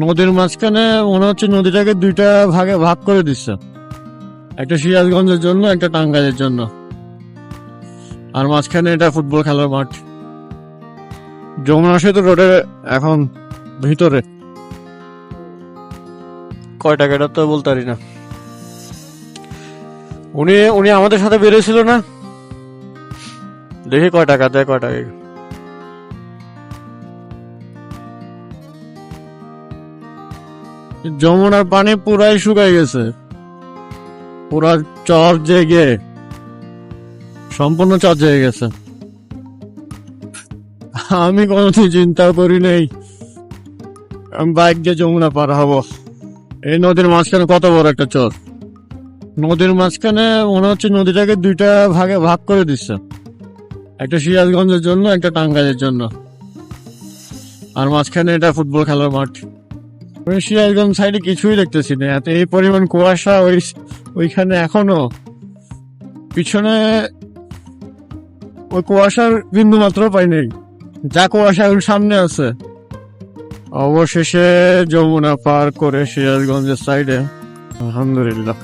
নদীর মাঝখানে মনে হচ্ছে নদীটাকে দুইটা ভাগে ভাগ করে দিচ্ছে, একটা সিরাজগঞ্জের জন্য, একটা টাঙ্গাইলের জন্য, আর মাঝখানে এটা ফুটবল খেলার মাঠ। যমুনা সেতু রোডের এখন ভিতরে কয় টাকা এটা তো বলতে পারি না। উনি উনি আমাদের সাথে বেরিয়েছিল না, দেখি কয় টাকা দেয়, কয় টাকা। যমুনার পানি পুরাই শুকাই গেছে, পুরা চর জেগে, সম্পূর্ণ চর জেগে গেছে। আমি কোনোদিন চিন্তা করি নাই আমি বাইক দিয়ে যমুনা পার হব। এই নদীর মাঝখানে কত বড় একটা চর, নদীর মাঝখানে মনে হচ্ছে নদীটাকে দুইটা ভাগে ভাগ করে দিচ্ছে, একটা সিরাজগঞ্জের জন্য, একটা টাঙ্গাইলের জন্য, আর মাঝখানে এটা ফুটবল খেলার মাঠ। আমি সিরাজগঞ্জ সাইডে কিছুই দেখতেছি না, এত এই পরিমাণ কুয়াশা। ওইখানে এখনো পিছনে ওই কুয়াশার বিন্দু মাত্র পাই নাই, যা কুয়াশা ওর সামনে আছে। অবশেষে যমুনা পার করে সিরাজগঞ্জের সাইডে, আলহামদুলিল্লাহ।